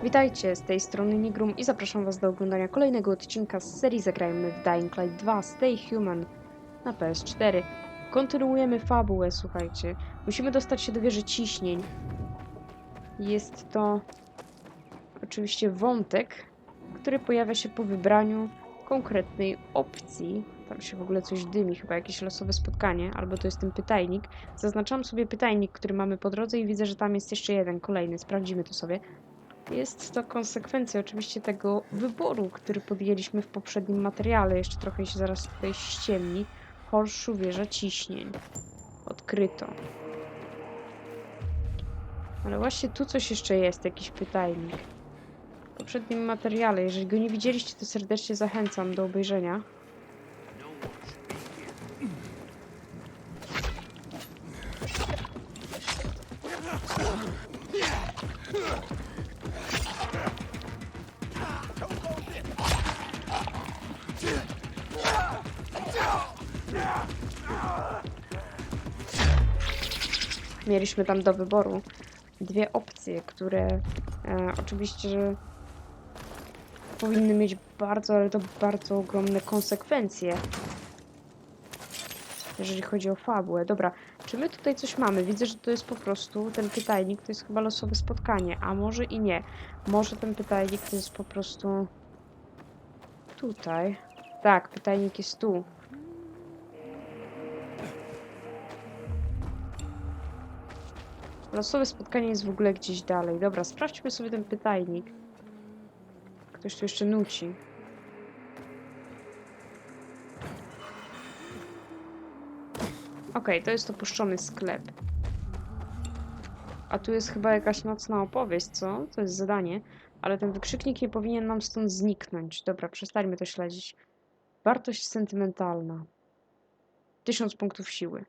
Witajcie, z tej strony Nigrum i zapraszam was do oglądania kolejnego odcinka z serii Zagrajmy w Dying Light 2 Stay Human na PS4. Kontynuujemy fabułę, słuchajcie. Musimy dostać się do wieży ciśnień. Jest to oczywiście wątek, który pojawia się po wybraniu konkretnej opcji. Tam się w ogóle coś dymi, chyba jakieś losowe spotkanie, albo to jest ten pytajnik. Zaznaczam sobie pytajnik, który mamy po drodze i widzę, że tam jest jeszcze jeden, kolejny. Sprawdzimy to sobie. Jest to konsekwencja oczywiście tego wyboru, który podjęliśmy w poprzednim materiale. Jeszcze trochę się zaraz tutaj ściemni. Horszu wieża ciśnień. Odkryto. Ale właśnie tu coś jeszcze jest, jakiś pytajnik. W poprzednim materiale, jeżeli go nie widzieliście, to serdecznie zachęcam do obejrzenia. Mieliśmy tam do wyboru dwie opcje, które oczywiście że powinny mieć bardzo, ale to bardzo ogromne konsekwencje, jeżeli chodzi o fabułę. Dobra, czy my tutaj coś mamy? Widzę, że to jest po prostu, ten pytajnik to jest chyba losowe spotkanie, a może i nie. Może ten pytajnik to jest po prostu tutaj. Tak, pytajnik jest tu. Losowe spotkanie jest w ogóle gdzieś dalej. Dobra, sprawdźmy sobie ten pytajnik. Ktoś tu jeszcze nuci. Okej, to jest opuszczony sklep. A tu jest chyba jakaś nocna opowieść, co? To jest zadanie. Ale ten wykrzyknik nie powinien nam stąd zniknąć. Dobra, przestańmy to śledzić. Wartość sentymentalna. 1000 punktów siły.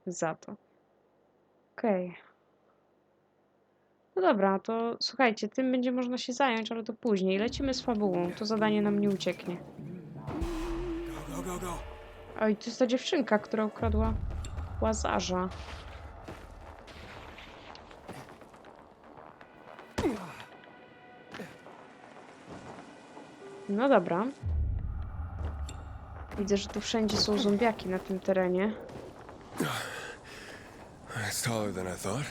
Za to. Okej. No dobra, to słuchajcie, tym będzie można się zająć, ale to później. Lecimy z fabułą. To zadanie nam nie ucieknie. Oj, to jest ta dziewczynka, która ukradła łazarza. No dobra. Widzę, że tu wszędzie są zombiaki na tym terenie. It's taller than I thought.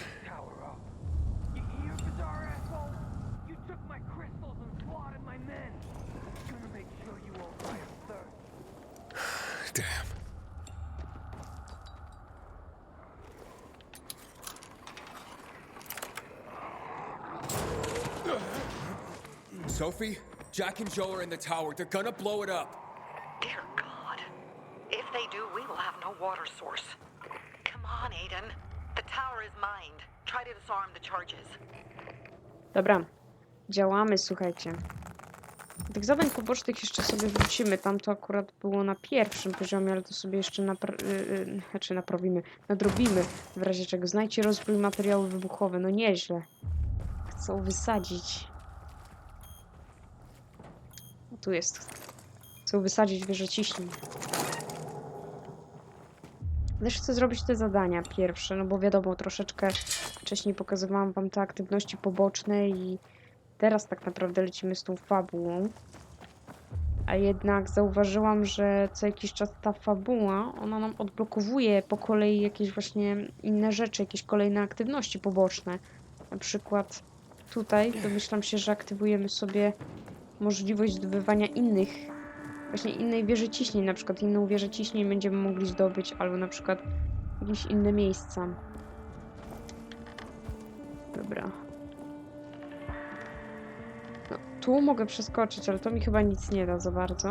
Damn. Sophie, Jack and Joe are in the tower. They're gonna blow it up. Dear God. If they do, we will have no water source. Come on, Aiden. The tower is mined. Try to disarm the charges. Dobra, działamy, słuchajcie. Do tych zadań pobocznych jeszcze sobie wrócimy. Tam to akurat było na pierwszym poziomie, ale to sobie jeszcze nadrobimy. W razie czego znajdźcie rozbrój materiały wybuchowe. No nieźle. Chcą wysadzić. O, tu jest. Chcą wysadzić wieżę ciśnień. Też chcę zrobić te zadania pierwsze, no bo wiadomo, troszeczkę wcześniej pokazywałam wam te aktywności poboczne i teraz tak naprawdę lecimy z tą fabułą. A jednak zauważyłam, że co jakiś czas ta fabuła, ona nam odblokowuje po kolei jakieś właśnie inne rzeczy, jakieś kolejne aktywności poboczne. Na przykład tutaj domyślam się, że aktywujemy sobie możliwość zdobywania innej wieży ciśnień, na przykład inną wieżę ciśnień będziemy mogli zdobyć, albo na przykład jakieś inne miejsca. Dobra. No, tu mogę przeskoczyć, ale to mi chyba nic nie da za bardzo.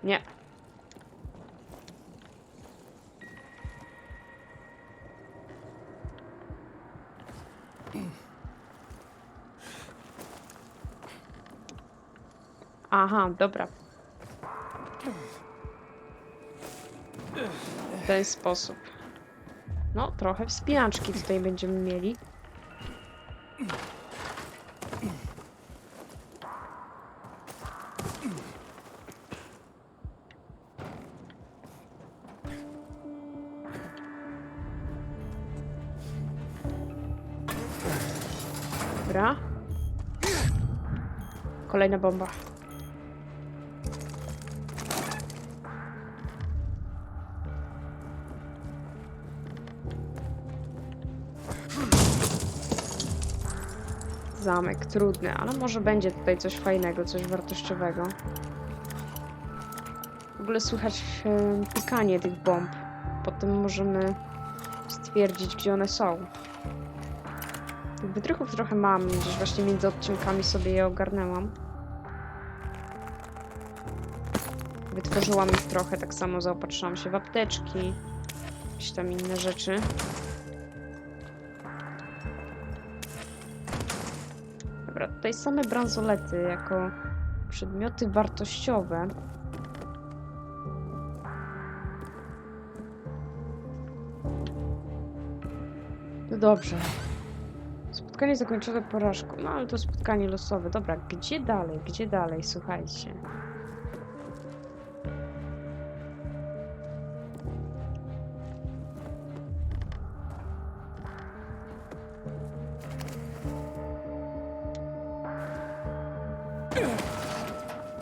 Nie. Aha, dobra. W ten sposób. No, trochę wspinaczki tutaj będziemy mieli. Dobra. Kolejna bomba. Zamek, trudny, ale może będzie tutaj coś fajnego, coś wartościowego. W ogóle słychać pikanie tych bomb. Potem możemy stwierdzić, gdzie one są. Tych wytrychów trochę mam, gdzieś właśnie między odcinkami sobie je ogarnęłam. Wytworzyłam ich trochę, tak samo zaopatrzyłam się w apteczki, jakieś tam inne rzeczy. Dobra, tutaj same bransolety jako przedmioty wartościowe. No dobrze. Spotkanie zakończone porażką. No ale to spotkanie losowe. Dobra, gdzie dalej? Gdzie dalej? Słuchajcie.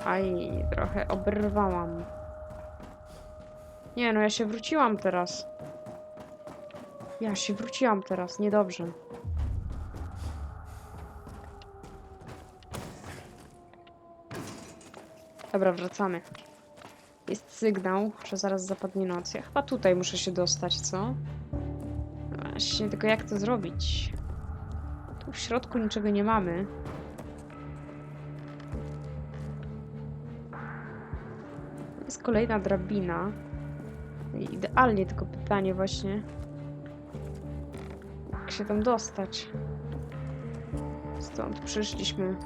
Aj, trochę oberwałam. Nie, no ja się wróciłam teraz. Niedobrze. Dobra, wracamy. Jest sygnał, że zaraz zapadnie noc. Ja chyba tutaj muszę się dostać, co? Właśnie, tylko jak to zrobić? Tu w środku niczego nie mamy. Jest kolejna drabina. I idealnie, tylko pytanie właśnie, jak się tam dostać? Stąd przyszliśmy.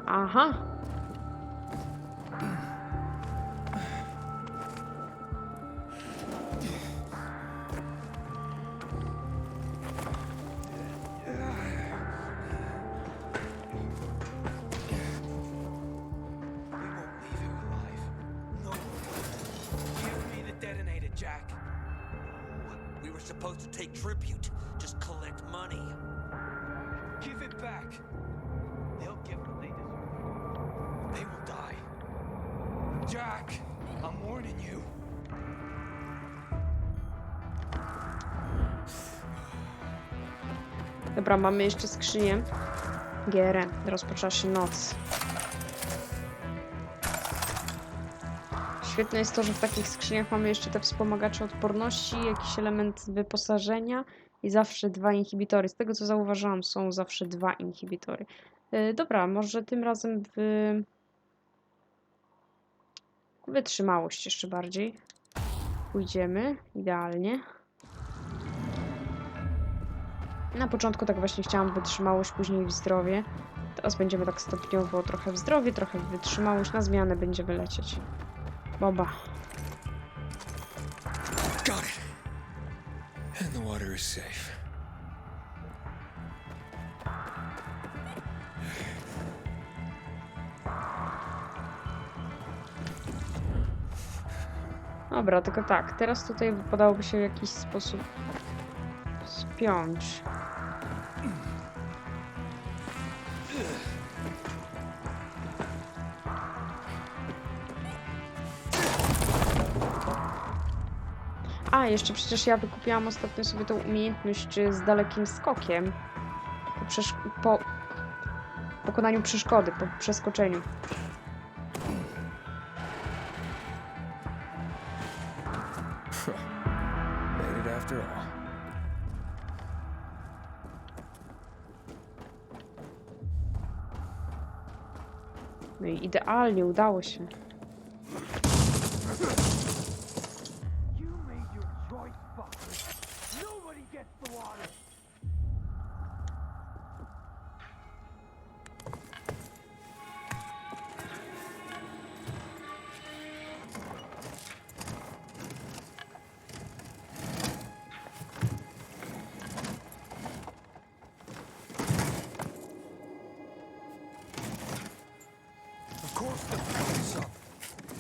Aha! Jack. We were supposed to take tribute. Just collect money. Give it back. They'll get what they deserve. They will die. Jack, I'm warning you. Dobra, mamy jeszcze skrzynię. Gierę. Rozpoczęła się noc. Świetne jest to, że w takich skrzyniach mamy jeszcze te wspomagacze odporności, jakiś element wyposażenia i zawsze 2 inhibitory. Z tego co zauważyłam, są zawsze 2 inhibitory. Dobra, może tym razem wytrzymałość jeszcze bardziej. Pójdziemy, idealnie. Na początku tak właśnie chciałam wytrzymałość, później w zdrowie. Teraz będziemy tak stopniowo trochę w zdrowie, trochę w wytrzymałość. Na zmianę będziemy lecieć. Bomba. Got it. And the water is safe. Dobra, tylko tak, teraz tutaj wypadałoby się w jakiś sposób spiąć. A, jeszcze przecież ja wykupiłam ostatnio sobie tą umiejętność z dalekim skokiem. Po pokonaniu przeszkody, po przeskoczeniu. Made it after all. No i idealnie, udało się.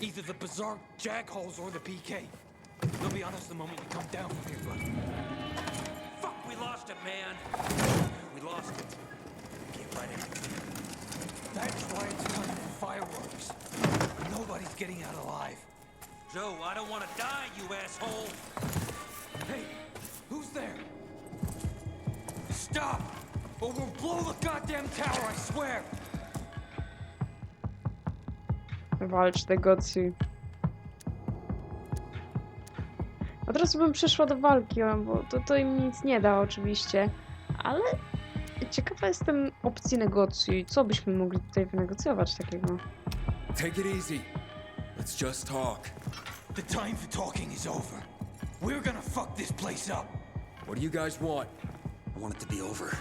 Either the bizarre jackholes or the PK. They'll be on us the moment we come down from here, but... Fuck, we lost lost it, man. We lost it. Get right into it. That's why it's time for fireworks. Nobody's getting out alive. Joe, I don't want to die, you asshole. Hey, who's there? Stop! Or we'll blow the goddamn tower, I swear! Walcz, negocjuj. Od razu bym przeszła do walki, bo to im nic nie da oczywiście, ale ciekawa jestem opcji negocjuj. Co byśmy mogli tutaj wynegocjować takiego? Take it easy. Let's just talk. The time for talking is over. We're gonna fuck this place up. What do you guys want? I want it to be over.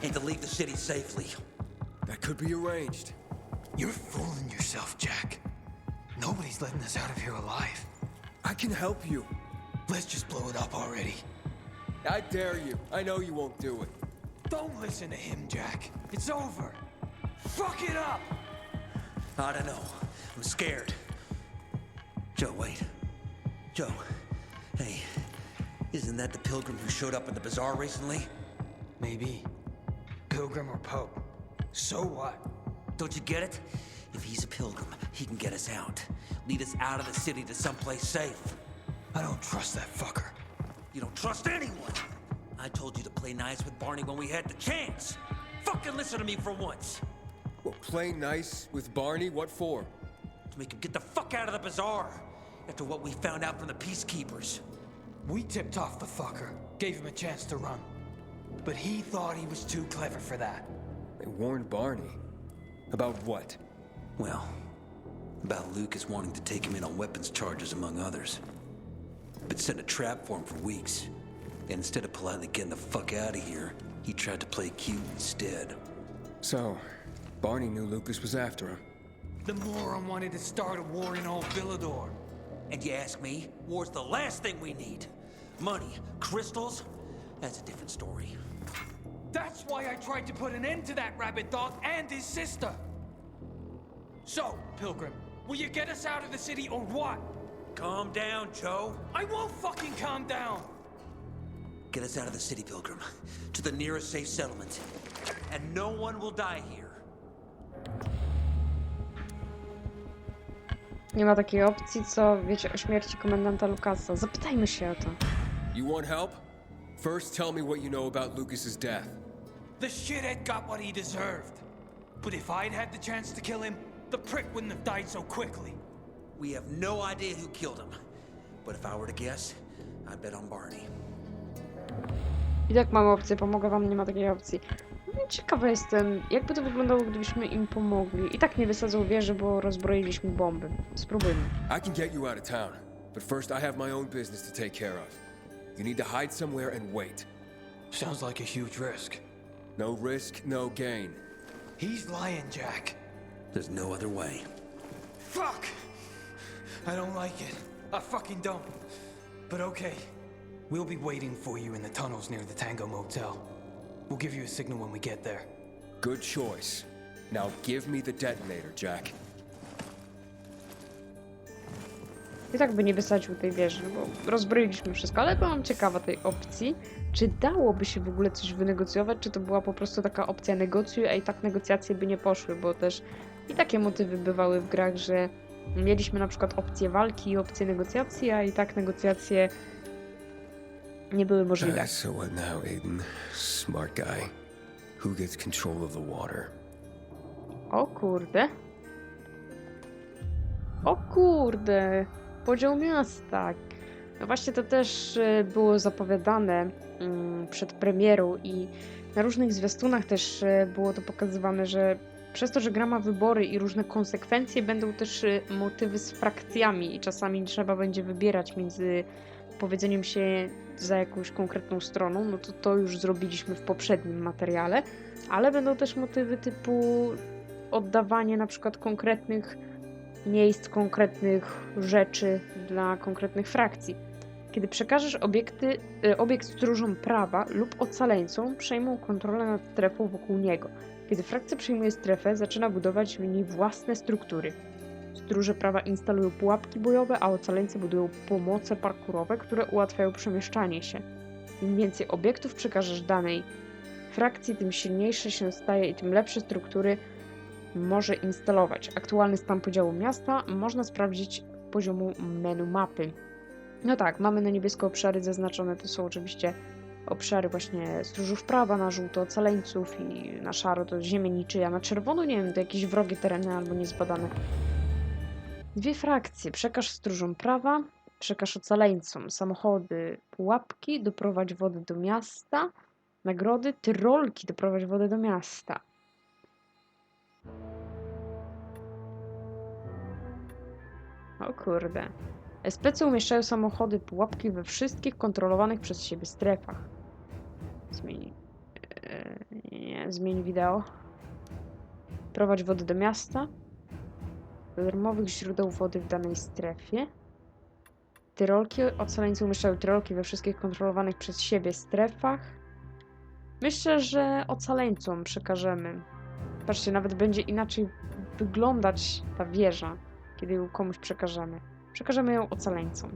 And to leave the city safely. That could be arranged. You're fooling yourself, Jack. Nobody's letting us out of here alive. I can help you. Let's just blow it up already. I dare you. I know you won't do it. Don't listen to him, Jack. It's over. Fuck it up! I don't know. I'm scared. Joe, wait. Joe. Hey, isn't that the pilgrim who showed up in the bazaar recently? Maybe. Pilgrim or Pope. So what? Don't you get it? If he's a pilgrim, he can get us out. Lead us out of the city to someplace safe. I don't trust that fucker. You don't trust anyone. I told you to play nice with Barney when we had the chance. Fucking listen to me for once. Well, play nice with Barney? What for? To make him get the fuck out of the bazaar. After what we found out from the peacekeepers. We tipped off the fucker, gave him a chance to run. But he thought he was too clever for that. They warned Barney. About what? Well, about Lucas wanting to take him in on weapons charges, among others. Been setting a trap for him for weeks. And instead of politely getting the fuck out of here, he tried to play cute instead. So, Barney knew Lucas was after him. The moron wanted to start a war in old Villador. And you ask me, war's the last thing we need. Money, crystals, that's a different story. That's why I tried to put an end to that rabbit dog and his sister. So, Pilgrim, will you get us out of the city or what? Calm down, Joe. I won't fucking calm down! Get us out of the city, Pilgrim. To the nearest safe settlement. And no one will die here. Nie ma takiej opcji, co wiecie o śmierci komendanta Lucasa. Zapytajmy się o to. You want help? First, tell me what you know about Lucas's death. The shithead got what he deserved. But if I'd had the chance to kill him, the prick wouldn't have died so quickly. We have no idea who killed him. But if I were to guess, I'd bet on Barney. I tak mamy opcję, pomogę wam, nie ma takiej opcji. No i ciekawe jestem, jakby to wyglądało, gdybyśmy im pomogli. I tak nie wysadzą wieży, bo rozbroiliśmy bomby. Spróbujmy. I can get you out of town, but first I have my own business to take care of. You need to hide somewhere and wait. Sounds like a huge risk. No risk, no gain. He's lying, Jack. There's no other way. Fuck! I don't like it. I fucking don't. But okay. We'll be waiting for you in the tunnels near the Tango Motel. We'll give you a signal when we get there. Good choice. Now give me the detonator, Jack. I tak by nie wysadził tej wieży, bo rozbroiliśmy wszystko, ale byłam ciekawa tej opcji. Czy dałoby się w ogóle coś wynegocjować, czy to była po prostu taka opcja negocjuj, a i tak negocjacje by nie poszły, bo też i takie motywy bywały w grach, że mieliśmy na przykład opcję walki i opcję negocjacji, a i tak negocjacje nie były możliwe. So what now, Aiden? Smart guy. Who gets control of the water? O kurde. O kurde. Podział miasta. No właśnie to też było zapowiadane przed premierą i na różnych zwiastunach też było to pokazywane, że przez to, że gra ma wybory i różne konsekwencje, będą też motywy z frakcjami i czasami trzeba będzie wybierać między powiedzeniem się za jakąś konkretną stroną, no to już zrobiliśmy w poprzednim materiale, ale będą też motywy typu oddawanie na przykład konkretnych miejsc, konkretnych rzeczy dla konkretnych frakcji. Kiedy przekażesz obiekt stróżom prawa lub ocaleńcom, przejmą kontrolę nad strefą wokół niego. Kiedy frakcja przejmuje strefę, zaczyna budować w niej własne struktury. Stróże prawa instalują pułapki bojowe, a ocaleńcy budują pomoce parkurowe, które ułatwiają przemieszczanie się. Im więcej obiektów przekażesz danej frakcji, tym silniejsze się staje i tym lepsze struktury może instalować. Aktualny stan podziału miasta można sprawdzić poziomu menu mapy. No tak, mamy na niebiesko obszary zaznaczone, to są oczywiście obszary właśnie stróżów prawa, na żółto ocaleńców i na szaro to ziemia niczyja, na czerwono nie wiem, to jakieś wrogie tereny albo niezbadane. Dwie frakcje, przekaż stróżom prawa, przekaż ocaleńcom samochody, pułapki, doprowadź wodę do miasta, nagrody, tyrolki, doprowadź wodę do miasta. O kurde. SPC umieszczają samochody, pułapki we wszystkich kontrolowanych przez siebie strefach. Zmień. Nie, zmień wideo. Prowadź wodę do miasta. Do darmowych źródeł wody w danej strefie. Tyrolki. Ocaleńcy umieszczają tyrolki we wszystkich kontrolowanych przez siebie strefach. Myślę, że ocaleńcom przekażemy. Patrzcie, nawet będzie inaczej wyglądać ta wieża, kiedy ją komuś przekażemy. Przekażemy ją ocaleńcom.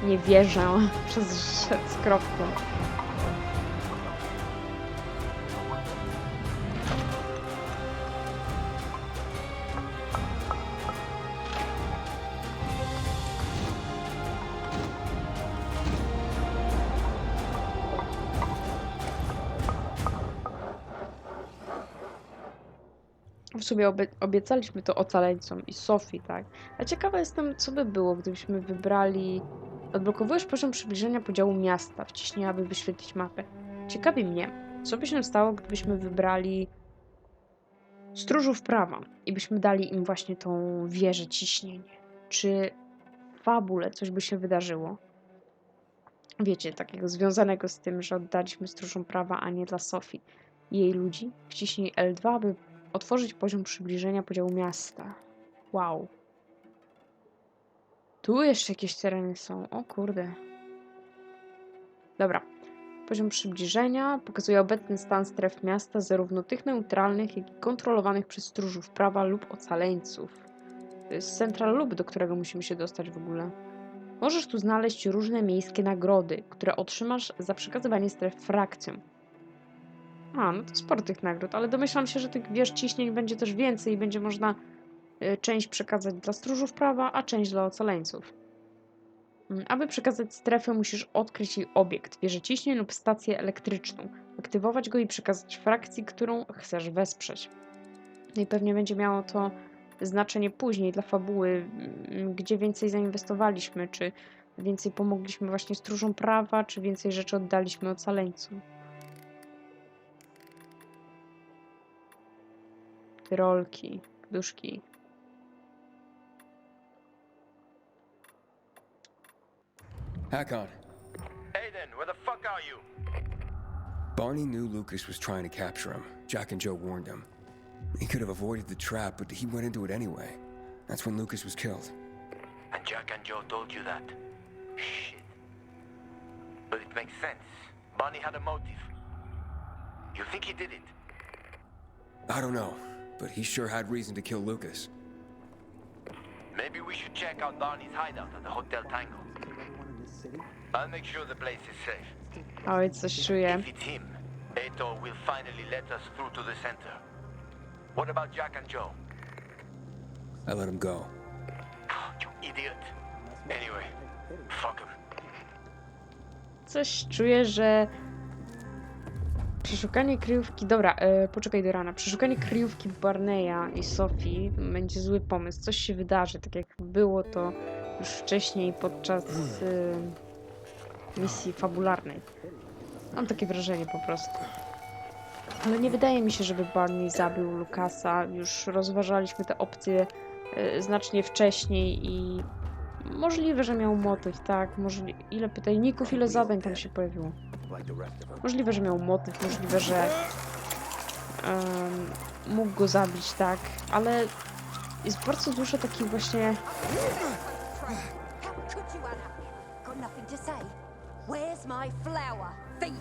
Nie wierzę przez rzecz z kropką. W sumie obiecaliśmy to ocaleńcom i Sofii, tak? A ciekawa jestem, co by było, gdybyśmy wybrali... Odblokowujesz poziom przybliżenia podziału miasta. Wciśnij, aby wyświetlić mapę. Ciekawi mnie, co by się stało, gdybyśmy wybrali stróżów prawa i byśmy dali im właśnie tą wieżę ciśnień. Czy w fabule coś by się wydarzyło? Wiecie, takiego związanego z tym, że oddaliśmy stróżom prawa, a nie dla Sofii i jej ludzi. Wciśnij L2, aby otworzyć poziom przybliżenia podziału miasta. Wow. Tu jeszcze jakieś tereny są. O kurde. Dobra. Poziom przybliżenia pokazuje obecny stan stref miasta, zarówno tych neutralnych, jak i kontrolowanych przez stróżów prawa lub ocaleńców. To jest central lub, do którego musimy się dostać w ogóle. Możesz tu znaleźć różne miejskie nagrody, które otrzymasz za przekazywanie stref frakcjom. A, no to sporo tych nagród, ale domyślam się, że tych wież ciśnień będzie też więcej i będzie można część przekazać dla stróżów prawa, a część dla ocaleńców. Aby przekazać strefę, musisz odkryć jej obiekt, wieżę ciśnień lub stację elektryczną, aktywować go i przekazać frakcji, którą chcesz wesprzeć. No i pewnie będzie miało to znaczenie później dla fabuły, gdzie więcej zainwestowaliśmy, czy więcej pomogliśmy właśnie stróżom prawa, czy więcej rzeczy oddaliśmy ocaleńcom. Tyrolki, duszki. Hakon, Aiden, where the fuck are you? Barney knew Lucas was trying to capture him. Jack and Joe warned him. He could have avoided the trap, but he went into it anyway. That's when Lucas was killed. And Jack and Joe told you that? Shit. But it makes sense. Barney had a motive. You think he did it? I don't know, but he sure had reason to kill Lucas. Maybe we should check out Barney's hideout at the Hotel Tango. I'll make sure the place is safe. Oj, coś czuję. If it's him, Ato will finally let us through to the center. What about Jack and Joe? I let him go. You idiot. Anyway, fuck him. Coś czuję, że przeszukanie kryjówki... Dobra, poczekaj do rana. Przeszukanie kryjówki Barneya i Sophie będzie zły pomysł. Coś się wydarzy, tak jak było to już wcześniej podczas misji fabularnej. Mam takie wrażenie po prostu. Ale nie wydaje mi się, żeby Barney zabił Lucasa. Już rozważaliśmy te opcje znacznie wcześniej i możliwe, że miał motyw, tak? Ile pytajników, ile zadań tam się pojawiło. Możliwe, że miał motyw, możliwe, że mógł go zabić, tak? Ale jest bardzo dużo takich właśnie... How could you, Anna? Got nothing to say? Where's my flour, thief?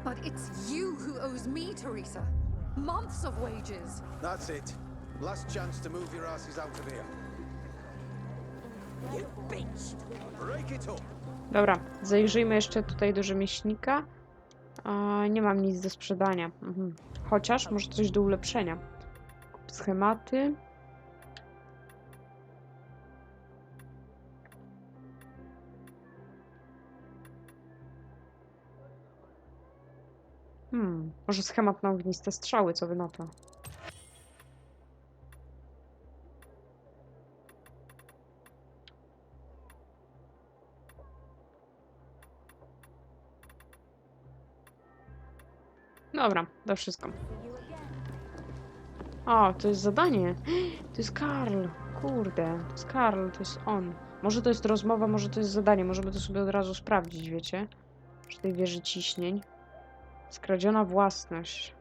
But it's you who owes me, Teresa. Months of wages. That's it. Last chance to move your asses out of here. You bitch! Break it up. Dobra, zajrzyjmy jeszcze tutaj do rzemieślnika. Nie mam nic do sprzedania. Chociaż może coś do ulepszenia. Kup schematy. Może schemat na ogniste strzały, co wy na to? Dobra, to wszystko. O, to jest zadanie. To jest Karl. Kurde, to jest Karl, to jest on. Może to jest rozmowa, może to jest zadanie. Możemy to sobie od razu sprawdzić, wiecie? Przy tej wieży ciśnień. Skradziona własność.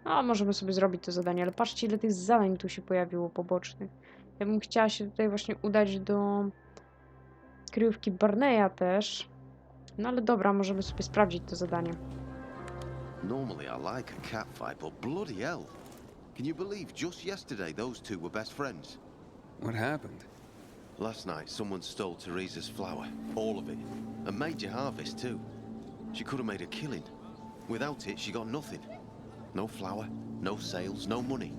A, możemy sobie zrobić to zadanie, ale patrzcie, ile tych zadań tu się pojawiło pobocznych. Ja bym chciała się tutaj właśnie udać do kryjówki Barneya też. No ale dobra, możemy sobie sprawdzić to zadanie. Normally I like a catfight, but bloody hell. Can you believe just yesterday those two were best friends? What happened? Last night someone stole Teresa's flour, all of it. A major harvest too. She could have made a killing. Without it, she got nothing. No flour, no sales, no money.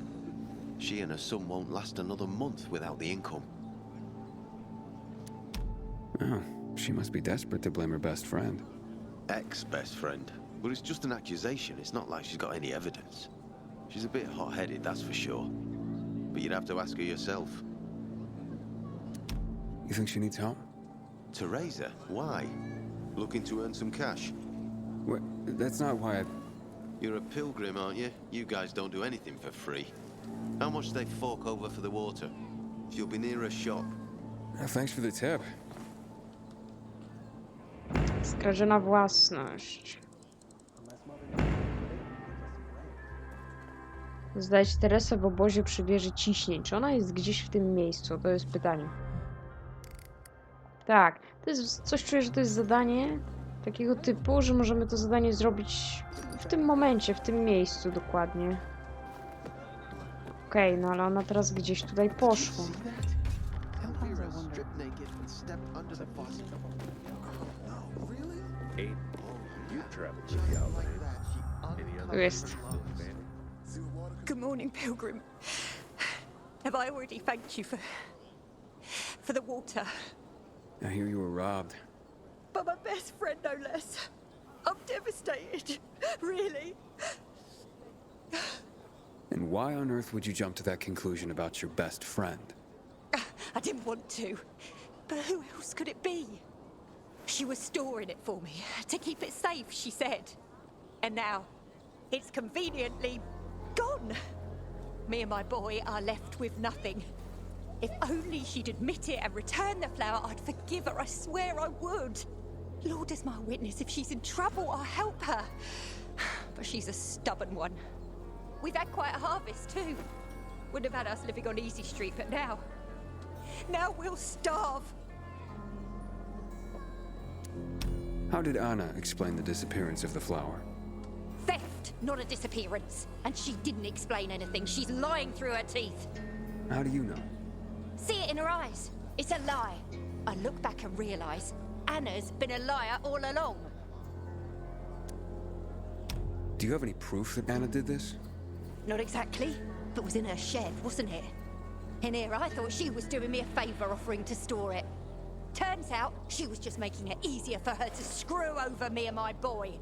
She and her son won't last another month without the income. Oh, she must be desperate to blame her best friend. Ex-best friend. But it's just an accusation. It's not like she's got any evidence. She's a bit hot-headed, that's for sure. But you'd have to ask her yourself. You think she needs help? Teresa? Why? Looking to earn some cash? What? That's not why I... You're a pilgrim, aren't you? You guys don't do anything for free. How much do they fork over for the water? She'll be near a shop. Thanks for the tip. Skradziona własność. Znajdź Teresę w obozie przy wieży ciśnień. Czy ona jest gdzieś w tym miejscu? To jest pytanie. Tak, to jest coś, czuję, że to jest zadanie takiego typu, że możemy to zadanie zrobić w tym momencie, w tym miejscu dokładnie. Okej, no ale ona teraz gdzieś tutaj poszła. Tu jest. Good morning, Pilgrim. Have I already thanked you for the water? I hear you were robbed. But my best friend, no less. I'm devastated. Really. And why on earth would you jump to that conclusion about your best friend? I didn't want to. But who else could it be? She was storing it for me, to keep it safe, she said. And now, it's conveniently gone. Me and my boy are left with nothing. If only she'd admit it and return the flower, I'd forgive her, I swear I would. Lord is my witness, if she's in trouble, I'll help her. But she's a stubborn one. We've had quite a harvest too. Wouldn't have had us living on Easy Street, but now we'll starve. How did Anna explain the disappearance of the flower? Theft, not a disappearance. And she didn't explain anything. She's lying through her teeth. How do you know? See it in her eyes. It's a lie. I look back and realise Anna's been a liar all along. Do you have any proof that Anna did this? Not exactly, but was in her shed, wasn't it? In here, I thought she was doing me a favour offering to store it. Turns out, she was just making it easier for her to screw over me and my boy.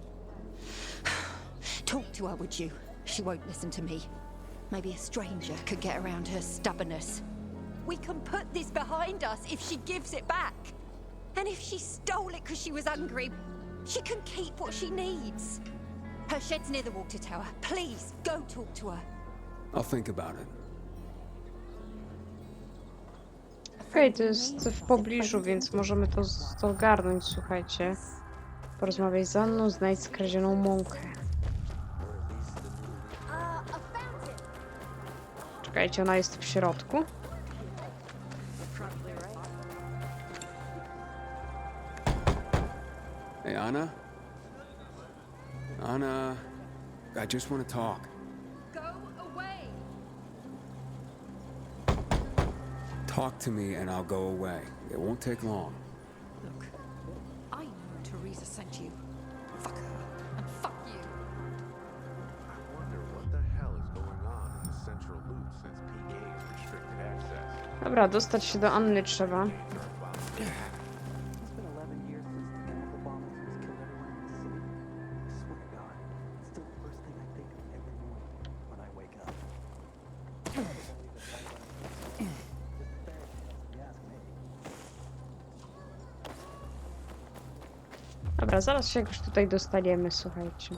Talk to her, would you? She won't listen to me. Maybe a stranger could get around her stubbornness. We can put this behind us if she gives it back. And if she stole it because she was hungry, she can keep what she needs. Her shed's near the water tower. Please, go talk to her. I'll think about it. Okej, to jest w pobliżu, więc możemy to ogarnąć, słuchajcie. Porozmawiaj z Anną, znajdź skradzioną mąkę. Czekajcie, ona jest w środku. Hey, Anna? Anna, I just want to talk. Go away! Talk to me and I'll go away. It won't take long. Look, I know Teresa sent you. Fuck her, and fuck you. I wonder what the hell is going on in the central loop since PK's restricted access. Dobra, dostać się do Anny trzeba. It's been 11 years since the chemical bombings has killed everyone in the city. I swear to God, it's still the first thing I think of every morning when I wake up. Dobra, zaraz się jakoś tutaj dostaniemy, słuchajcie.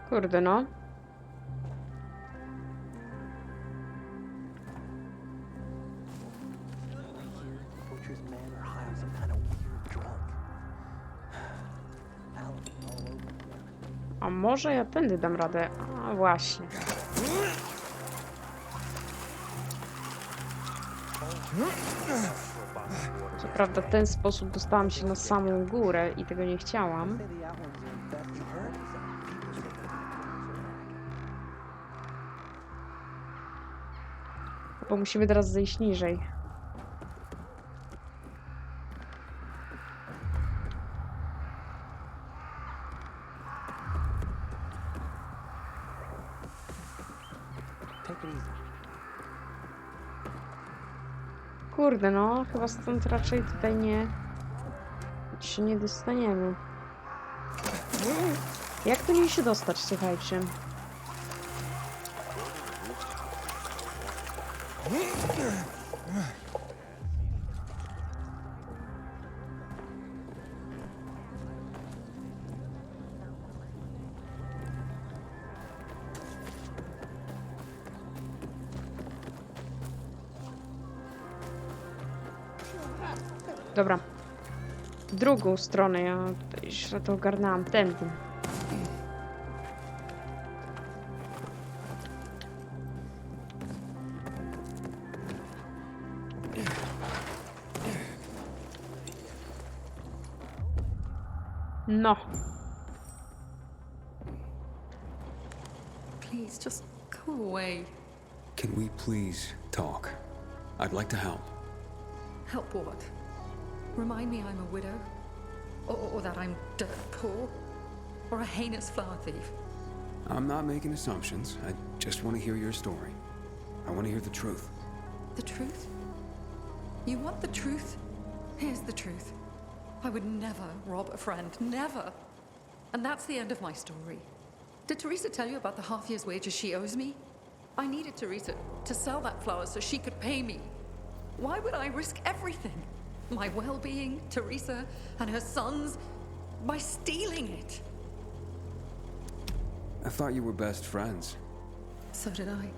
Kurde no. Butcher's men are high on some kind of weird drug. Paladin all over again. A może ja tędy dam radę? A właśnie. Co prawda w ten sposób dostałam się na samą górę i tego nie chciałam. Say the outlaws are the best you've heard. People's taking Bo musimy teraz zejść niżej. Take it easy. Kurde no, chyba stąd raczej tutaj się nie dostaniemy. Jak tu niej się dostać, słuchajcie? Dobra. W drugą stronę, ja tutaj źle to ogarnęłam, tędy. No. Please, just go away. Can we please talk? I'd like to help. Help what? Remind me I'm a widow? Or that I'm dirt poor? Or a heinous flower thief? I'm not making assumptions. I just want to hear your story. I want to hear the truth. The truth? You want the truth? Here's the truth. I would never rob a friend. Never. And that's the end of my story. Did Teresa tell you about the half year's wages she owes me? I needed Teresa to sell that flower so she could pay me. Why would I risk everything? My well-being, Teresa, and her sons, by stealing it? I thought you were best friends. So did I.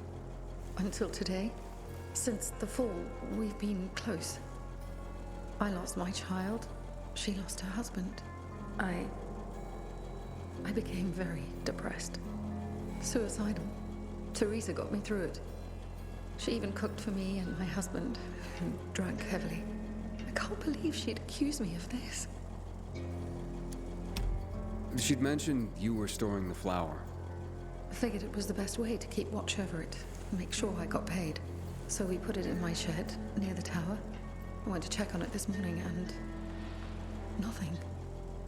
Until today. Since the fall, we've been close. I lost my child. She lost her husband. I became very depressed. Suicidal. Teresa got me through it. She even cooked for me and my husband, and drank heavily. I can't believe she'd accused me of this. She'd mentioned you were storing the flower. I figured it was the best way to keep watch over it, make sure I got paid. So we put it in my shed near the tower. I went to check on it this morning and nothing.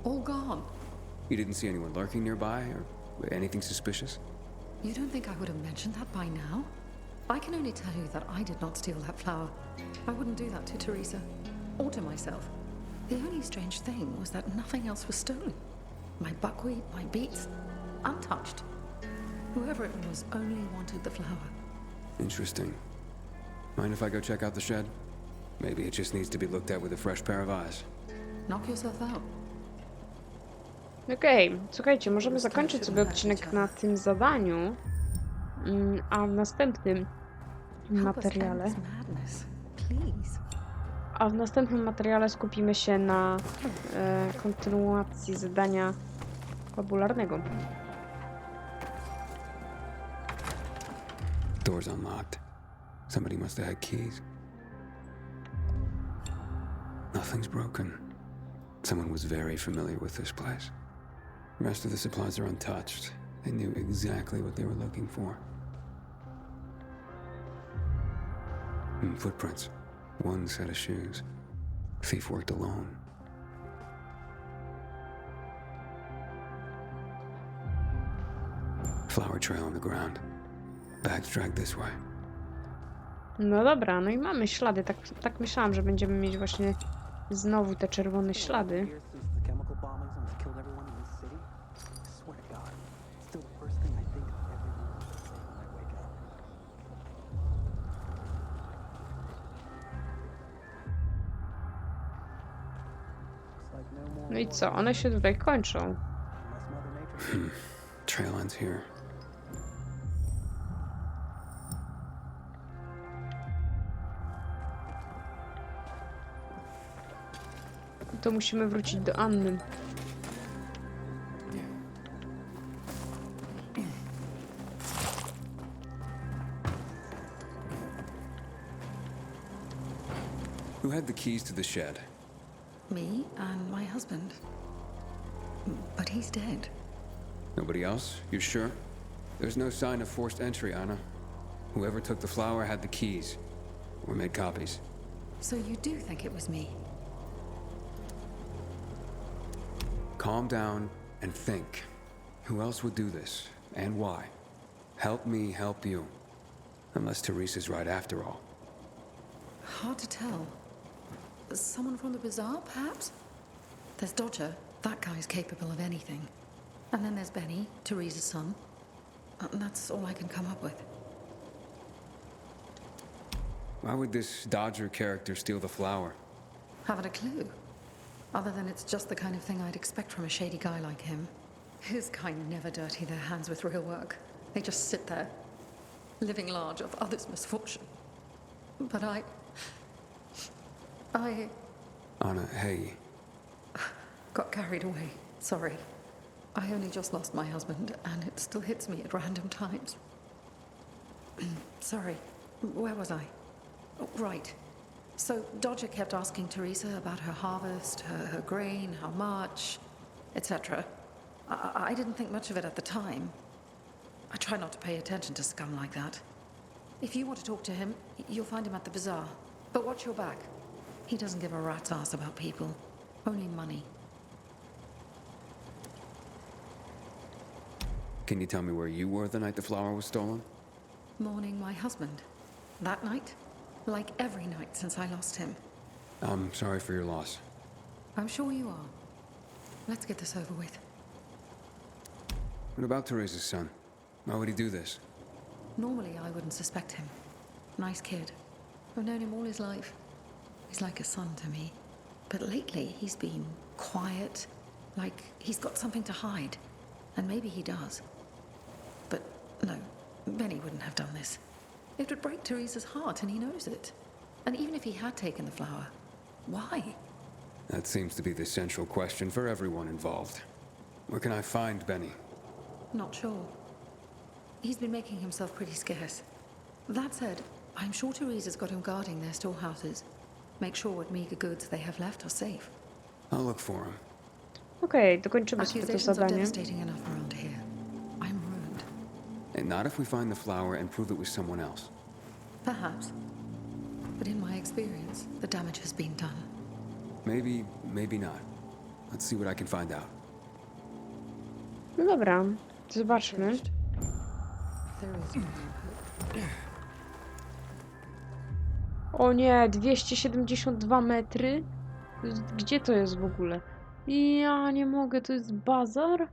All gone. You didn't see anyone lurking nearby or anything suspicious? You don't think I would have mentioned that by now? I can only tell you that I did not steal that flower. I wouldn't do that to Teresa, or to myself. The only strange thing was that nothing else was stolen. My buckwheat, my beets, untouched. Whoever it was only wanted the flower. Interesting. Mind if I go check out the shed? Maybe it just needs to be looked at with a fresh pair of eyes. Knock yourself out. Okej, słuchajcie, możemy zakończyć sobie odcinek na tym zadaniu, a w następnym materiale A w następnym materiale skupimy się na kontynuacji zadania fabularnego. Door's unlocked. Somebody must have had keys. Nothing's broken. Someone was very familiar with this place. The rest of the supplies are untouched. They knew exactly what they were looking for. Footprints. One set of shoes. Thief worked alone. Flower trail on the ground. Bags dragged this way. No dobra, no i mamy ślady. Tak myślałam, że będziemy mieć właśnie znowu te czerwone ślady. Here since the chemical bombings almost killed everyone in this city. I swear to God, it's still the first thing I think of every morning when I wake up. Looks like no more No i co? One się tutaj kończą. unless Mother Nature. Trail ends here. To musimy wrócić do Anny. Who had the keys to the shed? Me and my husband. But he's dead. Nobody else? You sure? There's no sign of forced entry, Anna. Whoever took the flower had the keys. We made copies. So you do think it was me? Calm down and think. Who else would do this? And why? Help me help you. Unless Teresa's right after all. Hard to tell. Someone from the bazaar, perhaps? There's Dodger. That guy's capable of anything. And then there's Benny, Teresa's son. And that's all I can come up with. Why would this Dodger character steal the flower? Haven't a clue. Other than it's just the kind of thing I'd expect from a shady guy like him. His kind never dirty their hands with real work. They just sit there, living large off others' misfortune. But I... Anna, hey. got carried away. Sorry. I only just lost my husband, and it still hits me at random times. Sorry. Where was I? Oh, right. So Dodger kept asking Teresa about her harvest, her grain, how much, etc. I didn't think much of it at the time. I try not to pay attention to scum like that. If you want to talk to him, you'll find him at the bazaar. But watch your back. He doesn't give a rat's ass about people. Only money. Can you tell me where you were the night the flower was stolen? Mourning my husband. That night? Like every night since I lost him. I'm sorry for your loss. I'm sure you are. Let's get this over with. What about Teresa's son? Why would he do this? Normally, I wouldn't suspect him. Nice kid. I've known him all his life. He's like a son to me. But lately, he's been quiet, like he's got something to hide. And maybe he does. But no, Benny wouldn't have done this. It would break Teresa's heart, and he knows it. And even if he had taken the flower, why? That seems to be the central question for everyone involved. Where can I find Benny? Not sure. He's been making himself pretty scarce. That said, I'm sure Teresa's got him guarding their storehouses. Make sure what meager goods they have left are safe. I'll look for him. Okej, dokończymy sobie to Accusations are zadanie. devastating enough around here. I'm ruined. And not if we find the flower and prove it was someone else. Perhaps. But in my experience, the damage has been done. Maybe, maybe not. Let's see what I can find out. No dobra, zobaczmy. There is no hope. O nie, 272 metry? Gdzie to jest w ogóle? Ja nie mogę, to jest bazar?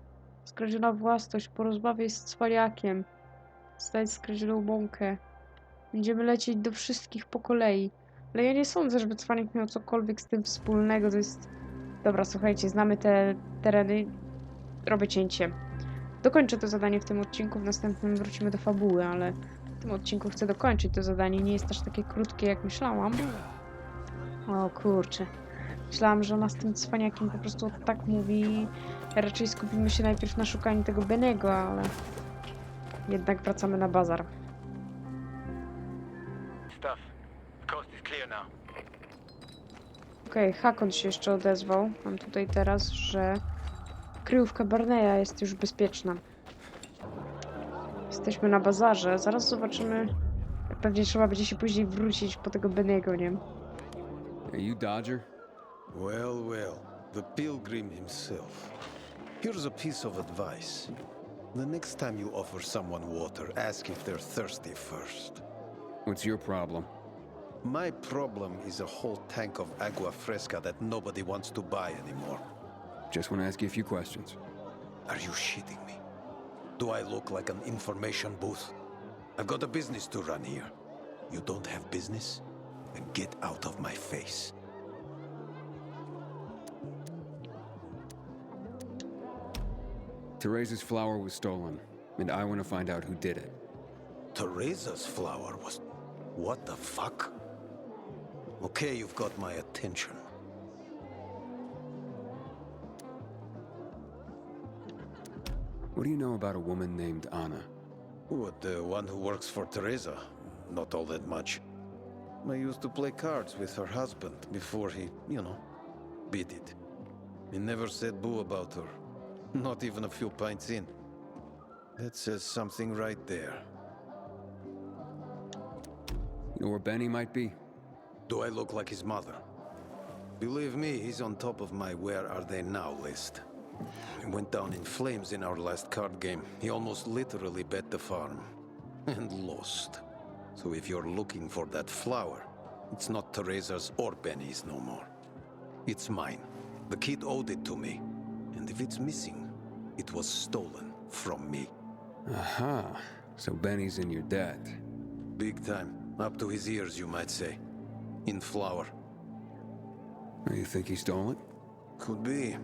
Skradziona własność, porozmawiaj z cwaniakiem. Stać skradzioną mąkę. Będziemy lecieć do wszystkich po kolei. Ale ja nie sądzę, żeby cwaniak miał cokolwiek z tym wspólnego, to jest... Dobra, słuchajcie, znamy te tereny. Robię cięcie. Dokończę to zadanie w tym odcinku, w następnym wrócimy do fabuły, ale w tym odcinku chcę dokończyć to zadanie. Nie jest też takie krótkie, jak myślałam. O O kurczę. Myślałam, że ona z tym cwaniakiem po prostu tak mówi. Raczej skupimy się najpierw na szukaniu tego Benego, ale... Jednak wracamy na bazar. Stuff. Coast is clear now. Okej, Hakon się jeszcze odezwał. Mam tutaj teraz, że kryjówka Barneya jest już bezpieczna. Jesteśmy na bazarze. Zaraz zobaczymy. Pewnie trzeba będzie się później wrócić po tego Benego, nie? Hey, you Dodger? Well, well, the pilgrim himself. Here's a piece of advice. The next time you offer someone water, ask if they're thirsty first. What's your problem? My problem is a whole tank of agua fresca that nobody wants to buy anymore. Just want to ask you a few questions. Are you shitting me? Do I look like an information booth? I've got a business to run here. You don't have business? Then get out of my face. Teresa's flower was stolen, and I want to find out who did it. Teresa's flower was... What the fuck? Okay, you've got my attention. What do you know about a woman named Anna? What, the one who works for Teresa? Not all that much. I used to play cards with her husband before he, beat it. He never said boo about her. Not even a few pints in. That says something right there. You know where Benny might be? Do I look like his mother? Believe me, he's on top of my where are they now list. He went down in flames in our last card game. He almost literally bet the farm. And lost. So if you're looking for that flower, it's not Teresa's or Benny's no more. It's mine. The kid owed it to me. And if it's missing, it was stolen from me. Aha, so Benny's in your debt. Big time. Up to his ears, you might say. In flour. You think he stole it? Could be.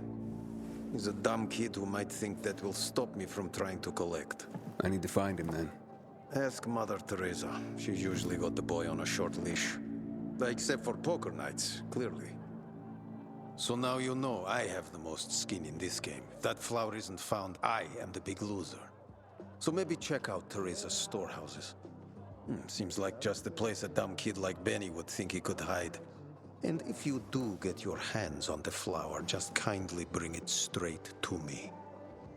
He's a dumb kid who might think that will stop me from trying to collect. I need to find him then. Ask Mother Teresa. She's usually got the boy on a short leash. Except for poker nights, clearly. So now you know I have the most skin in this game. If that flower isn't found, I am the big loser. So maybe check out Teresa's storehouses. Seems like just a place a dumb kid like Benny would think he could hide. And if you do get your hands on the flower, just kindly bring it straight to me.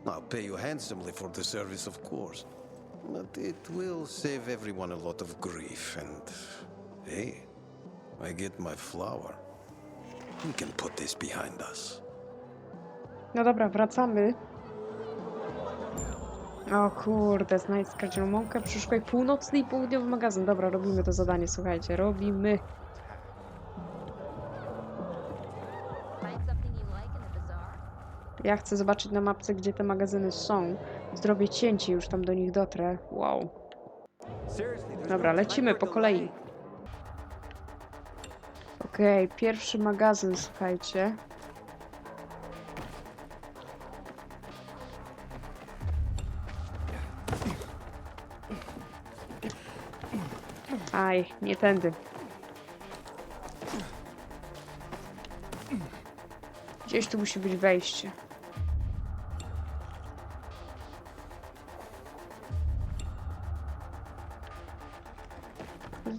I'll pay you handsomely for the service, of course. But it will save everyone a lot of grief, and... Hey, I get my flower. We can put this behind us. No dobra, wracamy. O kurde, znajdź skradzioną mąkę, przeszukaj północny i południowy magazyn. Dobra, robimy to zadanie, słuchajcie, robimy. Ja chcę zobaczyć na mapce, gdzie te magazyny są. Zrobię cięcie, już tam do nich dotrę. Wow. Dobra, lecimy po kolei. Okej, pierwszy magazyn, słuchajcie. Aj, nie tędy. Gdzieś tu musi być wejście.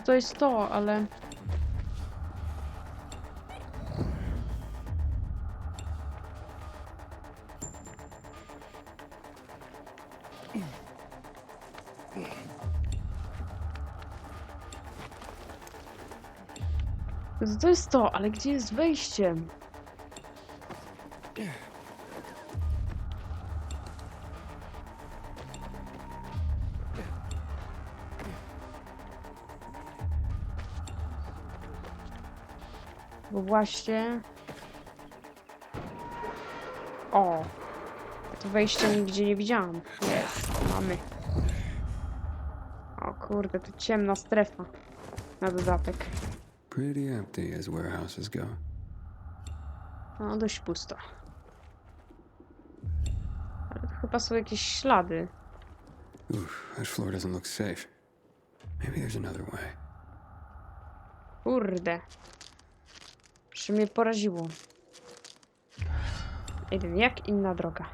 To jest to, ale... To jest to, ale gdzie jest wejście? Bo właśnie... O! To wejście nigdzie nie widziałam. Jest, mamy. O kurde, to ciemna strefa. Na dodatek. Pretty empty as warehouses go. No, dość pusto. Ale to chyba są jakieś ślady. Oof, this floor doesn't look safe. Maybe there's another way. Kurde. Że mnie poraziło. Aiden, jak inna droga.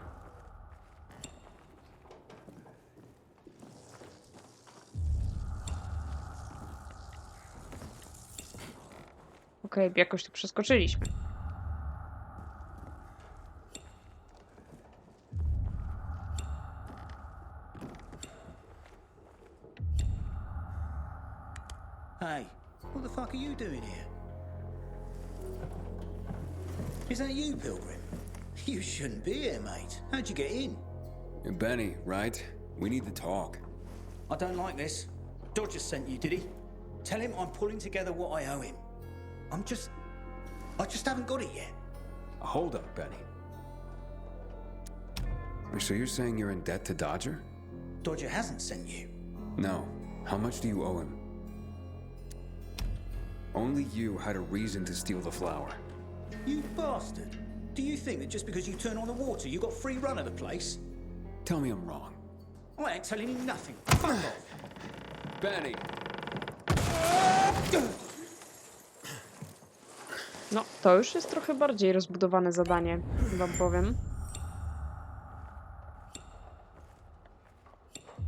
Okej, jakoś tu przeskoczyliśmy. Hey, what the fuck are you doing here? Is that you, Pilgrim? You shouldn't be here, mate. How'd you get in? Benny, right? We need to talk. I don't like this. Dodger sent you, did he? Tell him I'm pulling together what I owe him. I just haven't got it yet. Hold up, Benny. So you're saying you're in debt to Dodger? Dodger hasn't sent you. No. How much do you owe him? Only you had a reason to steal the flower. You bastard. Do you think that just because you turn on the water, you got free run of the place? Tell me I'm wrong. I ain't telling you nothing. Fuck off. Benny! No, to już jest trochę bardziej rozbudowane zadanie, wam powiem.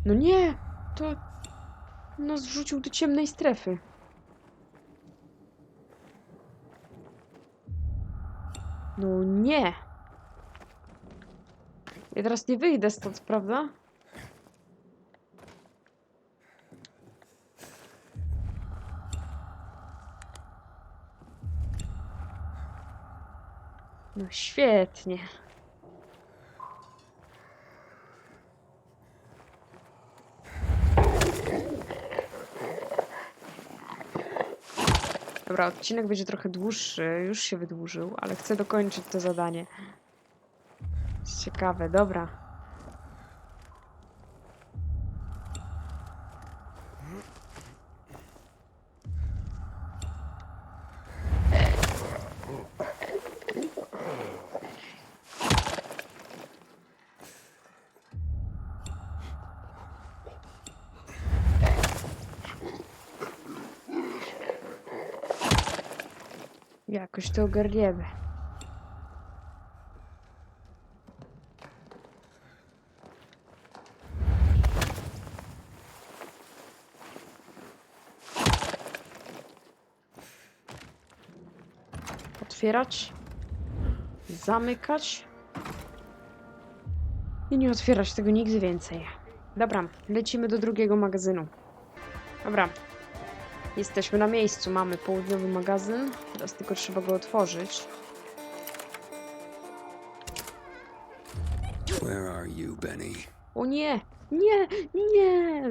No nie! To nas wrzucił do ciemnej strefy. No nie! Ja teraz nie wyjdę stąd, prawda? No świetnie. Dobra, odcinek będzie trochę dłuższy, już się wydłużył, ale chcę dokończyć to zadanie. Jest ciekawe, dobra. Jakoś to ogarniemy. Otwierać. Zamykać. I nie otwierać tego nigdy więcej. Dobra, lecimy do drugiego magazynu. Dobra. Jesteśmy na miejscu, mamy południowy magazyn. Teraz tylko trzeba go otworzyć. Where are you, Benny? O nie! Nie! Nie!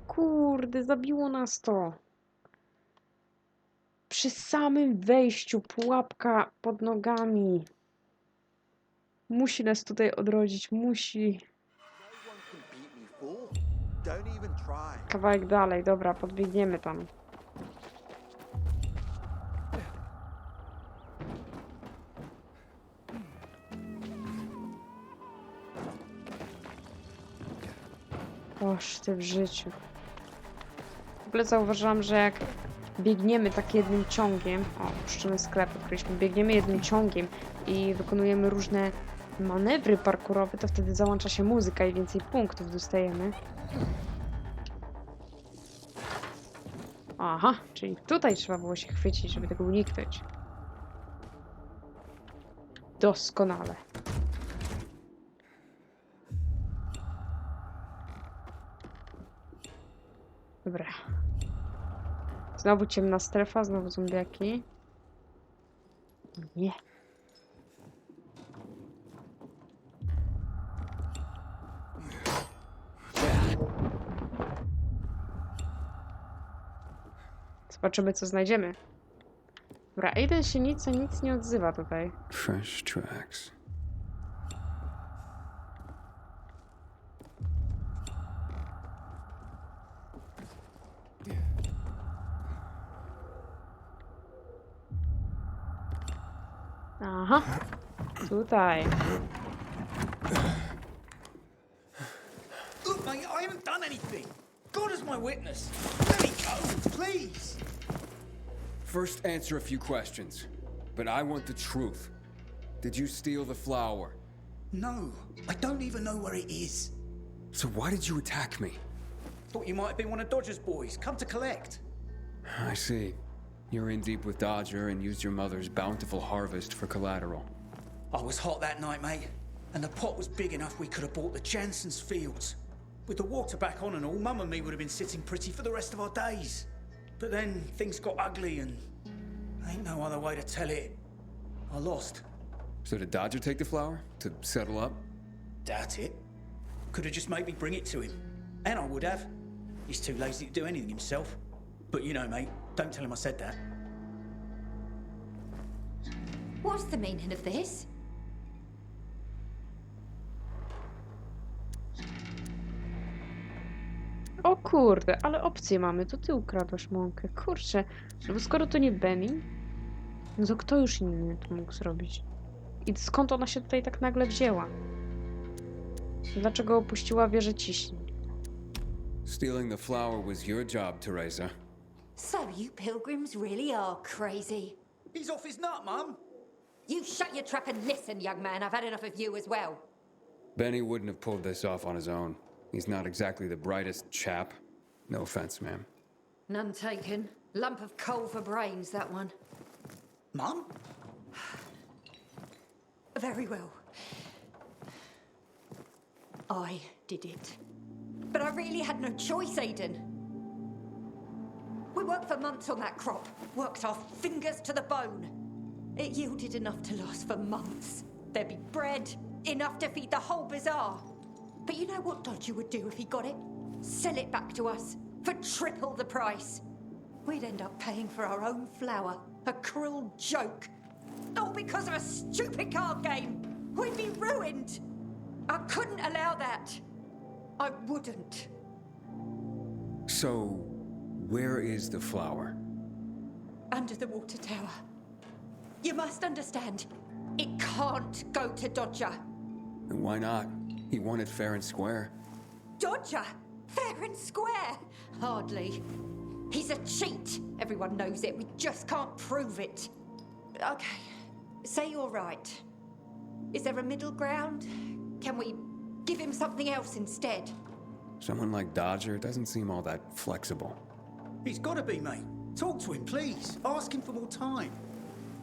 Kurde, zabiło nas to. Przy samym wejściu pułapka pod nogami. Musi nas tutaj odrodzić, musi. Kawałek dalej, dobra, podbiegniemy tam. Oż ty w życiu. W ogóle zauważyłam, że jak biegniemy tak jednym ciągiem, o, puszczymy sklep, odkryliśmy, biegniemy jednym ciągiem i wykonujemy różne manewry parkurowe, to wtedy załącza się muzyka i więcej punktów dostajemy. Aha, czyli tutaj trzeba było się chwycić, żeby tego uniknąć. Doskonale. Dobra. Znowu ciemna strefa, znowu zombiaki. Nie. Zobaczymy, co znajdziemy. Dobra, Aiden się nic nie odzywa tutaj. Fresh tracks. Aha. Tutaj. Look, mate, I haven't done anything. God is my witness. Let me go, please. first answer a few questions. But I want the truth. Did you steal the flower? No, I don't even know where it is. So why did you attack me? Thought you might have been one of Dodger's boys, come to collect. I see. You're in deep with Dodger and used your mother's bountiful harvest for collateral. I was hot that night, mate, and the pot was big enough we could have bought the Jansen's fields. With the water back on and all, Mum and me would have been sitting pretty for the rest of our days. But then things got ugly and ain't no other way to tell it. I lost. So did Dodger take the flower? To settle up? Doubt it. Could have just made me bring it to him. And I would have. He's too lazy to do anything himself. But you know, mate, don't tell him I said that. What's the meaning of this? O kurde, ale opcję mamy. To ty ukradłaś mąkę. Kurczę. No bo skoro to nie Benny, no to kto już inny to mógł zrobić? I skąd ona się tutaj tak nagle wzięła? Dlaczego opuściła wieżę ciśnień? Stealing the flower was your job, Teresa. So you pilgrims really are crazy. He's off his nut, Mum. You shut your trap and listen, young man. I've had enough of you as well. Benny wouldn't have pulled this off on his own. He's not exactly the brightest chap. No offense, ma'am. None taken. Lump of coal for brains, that one. Mum? Very well. I did it. But I really had no choice, Aiden. We worked for months on that crop. Worked our fingers to the bone. It yielded enough to last for months. There'd be bread, enough to feed the whole bazaar. But you know what Dodger would do if he got it? Sell it back to us for triple the price. We'd end up paying for our own flour. A cruel joke. All because of a stupid card game. We'd be ruined. I couldn't allow that. I wouldn't. So, where is the flower? Under the water tower. You must understand, it can't go to Dodger. And why not? He won it fair and square. Dodger? Fair and square? Hardly. He's a cheat. Everyone knows it. We just can't prove it. Okay, say you're right. Is there a middle ground? Can we give him something else instead? Someone like Dodger doesn't seem all that flexible. He's got to be, mate. Talk to him, please. Ask him for more time.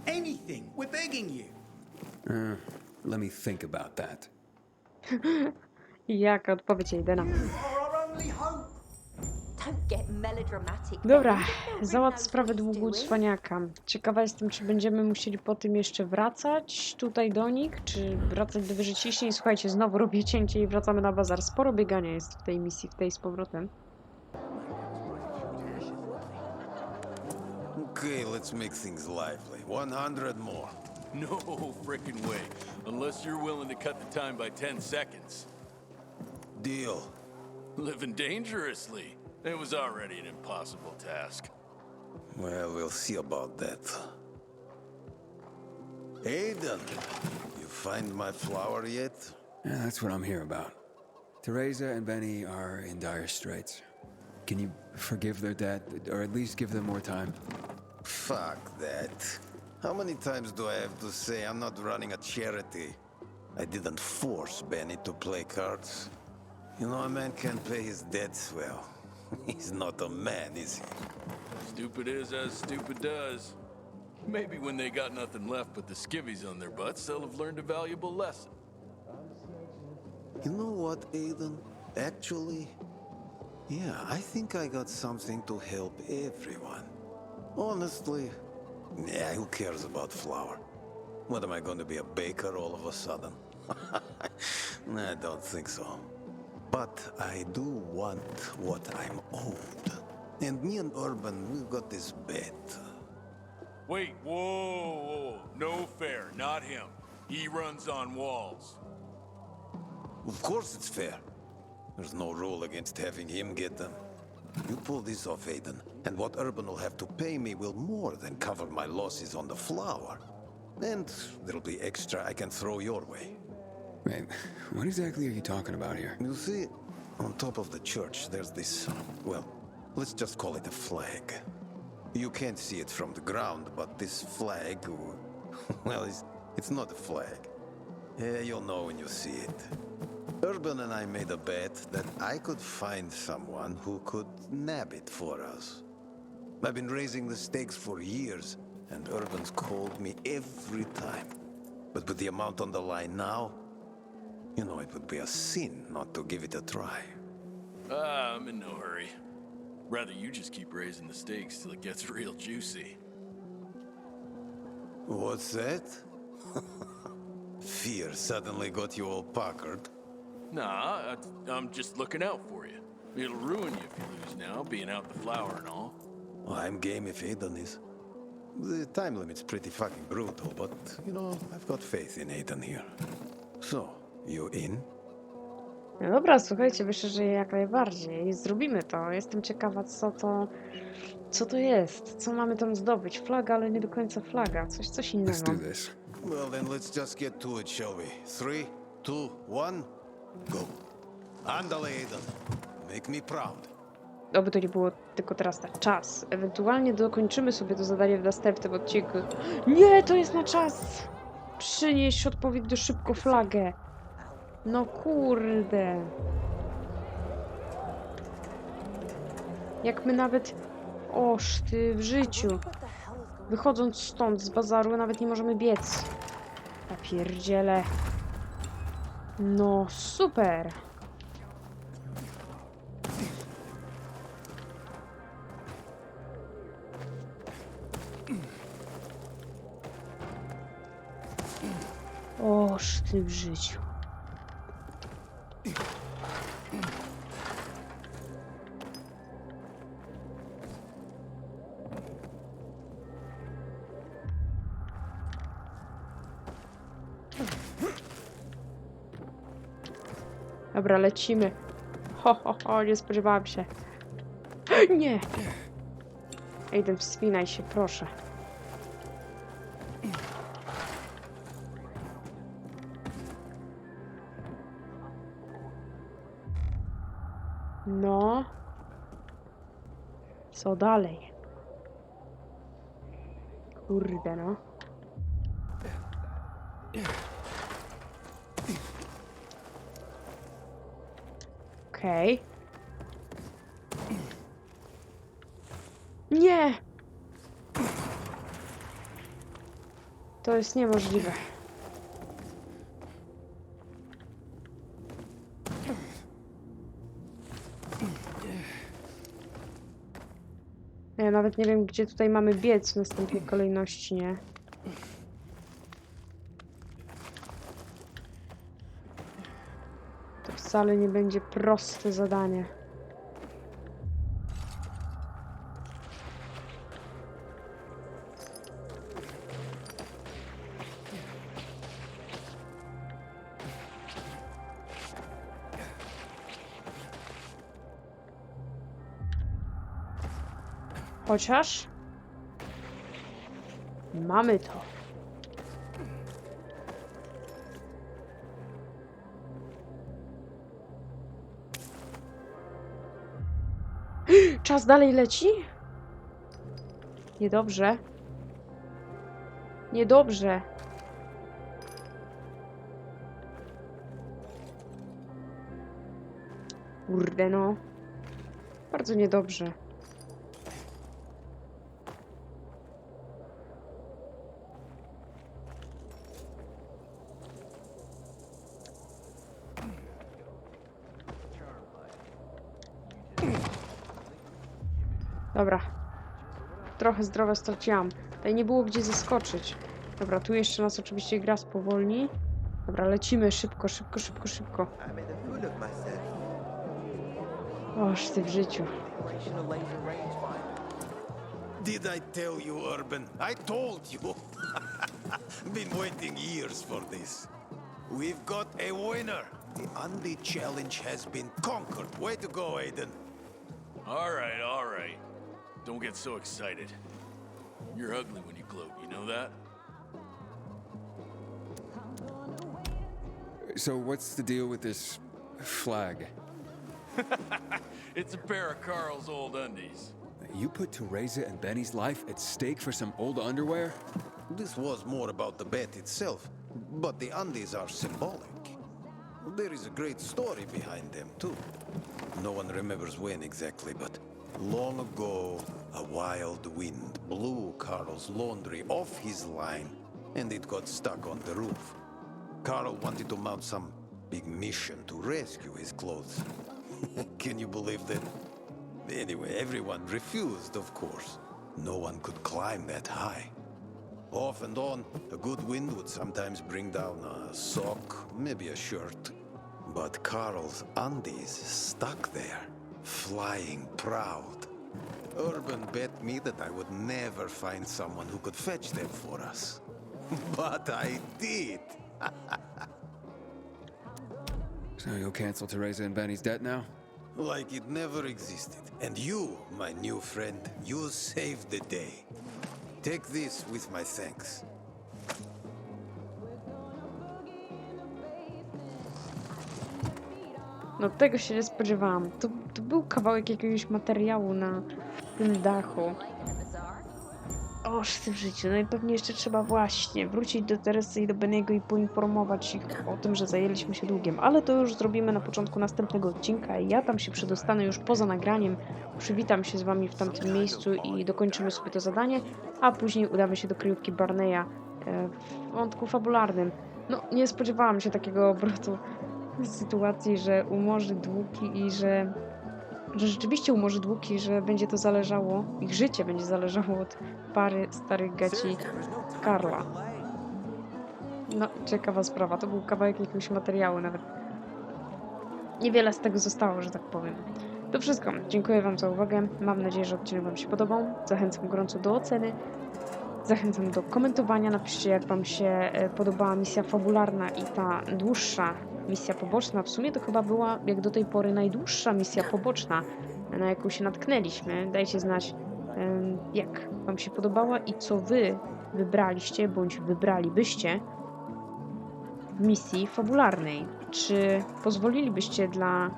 Anything. We're begging you. Let me think about that. Jaka odpowiedź Aidena. Our only hope. Don't get melodramatic. Dobra, załatw sprawę długu cwaniaka. Ciekawa jestem, czy będziemy musieli po tym jeszcze wracać tutaj do nich, czy wracać do wieży ciśnień. Słuchajcie, znowu robię cięcie i wracamy na bazar. Sporo biegania jest w tej misji, w tej z powrotem. Okay, let's make things lively. 100 more. No frickin' way. Unless you're willing to cut the time by 10 seconds. Deal. Living dangerously. It was already an impossible task. Well, we'll see about that. Aiden, you find my flower yet? Yeah, that's what I'm here about. Teresa and Benny are in dire straits. Can you forgive their debt, or at least give them more time? Fuck that. How many times do I have to say I'm not running a charity? I didn't force Benny to play cards. You know, a man can't pay his debts well. He's not a man, is he? Stupid is as stupid does. Maybe when they got nothing left but the skivvies on their butts, they'll have learned a valuable lesson. You know what, Aiden? Actually, yeah, I think I got something to help everyone. Honestly, yeah, who cares about flour? What, am I going to be a baker all of a sudden? I don't think so. But I do want what I'm owed. And me and Urban, we've got this bet. Wait, whoa. No fair, not him. He runs on walls. Of course it's fair. There's no rule against having him get them. You pull this off, Aiden, and what Urban will have to pay me will more than cover my losses on the flour. And there'll be extra I can throw your way. Wait, what exactly are you talking about here? You see, on top of the church, there's this, well, let's just call it a flag. You can't see it from the ground, but this flag, well, it's not a flag. You'll know when you see it. Urban and I made a bet that I could find someone who could nab it for us. I've been raising the stakes for years, and Urban's called me every time. But with the amount on the line now, you know it would be a sin not to give it a try. I'm in no hurry. Rather you just keep raising the stakes till it gets real juicy. What's that? Fear suddenly got you all puckered. Nah, I'm just looking out for you. It'll ruin you if you lose now, being out the flower and all. I'm game if Aiden is. The time limit's pretty fucking brutal, but, you know, I've got faith in Aiden here. So, you in? No dobra, słuchajcie, myślę, że jak najbardziej. Zrobimy to. Jestem ciekawa, co to jest. Co mamy tam zdobyć? Flaga, ale nie do końca flaga. Coś innego. Let's do this. Well, then let's just get to it, shall we? 3, 2, 1, go. Andale, Aiden. Make me proud. Oby to nie było tylko teraz na czas. Ewentualnie dokończymy sobie to zadanie w następnym odcinku. Nie, to jest na czas! Przynieś odpowiednio szybko flagę. No kurde. Jak my nawet... Oż ty w życiu. Wychodząc stąd z bazaru nawet nie możemy biec. Ja pierdzielę. No super. Oż ty w życiu. Dobra, lecimy. Ho, nie spodziewałam się. Nie! Aiden, wspinaj się, proszę. No. Co dalej? Kurde, no. Okej. Nie! To jest niemożliwe. Ja nawet nie wiem, gdzie tutaj mamy biec w następnej kolejności, nie? To wcale nie będzie proste zadanie. Chociaż mamy to. Czas dalej leci? Niedobrze. Niedobrze. Kurde no. Bardzo niedobrze. Dobra. Trochę zdrowia straciłam. Tutaj nie było gdzie zaskoczyć. Dobra, tu jeszcze nas oczywiście gra spowolni. Dobra, lecimy szybko, szybko, szybko, szybko. Oż ty w życiu. Did I tell you, Urban? I told you. Been waiting years for this. We've got a winner. The Undy challenge has been conquered. Way to go, Aiden. All right. Don't get so excited. You're ugly when you gloat, you know that? So what's the deal with this flag? It's a pair of Carl's old undies. You put Teresa and Benny's life at stake for some old underwear? This was more about the bet itself, but the undies are symbolic. There is a great story behind them, too. No one remembers when exactly, but long ago, a wild wind blew Carl's laundry off his line, and it got stuck on the roof. Carl wanted to mount some big mission to rescue his clothes. Can you believe that? Anyway, everyone refused, of course. No one could climb that high. Off and on, a good wind would sometimes bring down a sock, maybe a shirt. But Carl's undies stuck there, flying proud. Urban bet me that I would never find someone who could fetch them for us. But I did. So you'll cancel Teresa and Benny's debt now? Like it never existed. And you, my new friend, you saved the day. Take this with my thanks. No tego się nie spodziewałam. To był kawałek jakiegoś materiału na tym dachu. Oż ty w życiu. No i pewnie jeszcze trzeba właśnie wrócić do Teresy i do Benniego i poinformować ich o tym, że zajęliśmy się długiem. Ale to już zrobimy na początku następnego odcinka. Ja tam się przedostanę już poza nagraniem. Przywitam się z wami w tamtym miejscu i dokończymy sobie to zadanie. A później udamy się do kryjówki Barneya w wątku fabularnym. No, nie spodziewałam się takiego obrotu sytuacji, że umorzy długi i że rzeczywiście umorzy długi, że będzie to zależało, ich życie będzie zależało od pary starych gaci Karla. No, ciekawa sprawa. To był kawałek jakiegoś materiału nawet. Niewiele z tego zostało, że tak powiem. To wszystko. Dziękuję wam za uwagę. Mam nadzieję, że odcinek wam się podobał. Zachęcam gorąco do oceny. Zachęcam do komentowania. Napiszcie, jak wam się podobała misja fabularna i ta dłuższa misja poboczna. W sumie to chyba była, jak do tej pory, najdłuższa misja poboczna, na jaką się natknęliśmy. Dajcie znać, jak wam się podobała i co wy wybraliście, bądź wybralibyście w misji fabularnej. Czy pozwolilibyście dla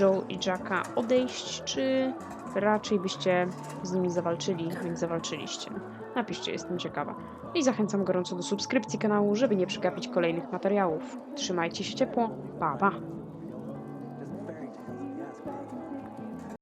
Joe i Jacka odejść, czy raczej byście z nimi zawalczyli, jak zawalczyliście? Napiszcie, jestem ciekawa. I zachęcam gorąco do subskrypcji kanału, żeby nie przegapić kolejnych materiałów. Trzymajcie się ciepło. Pa, pa!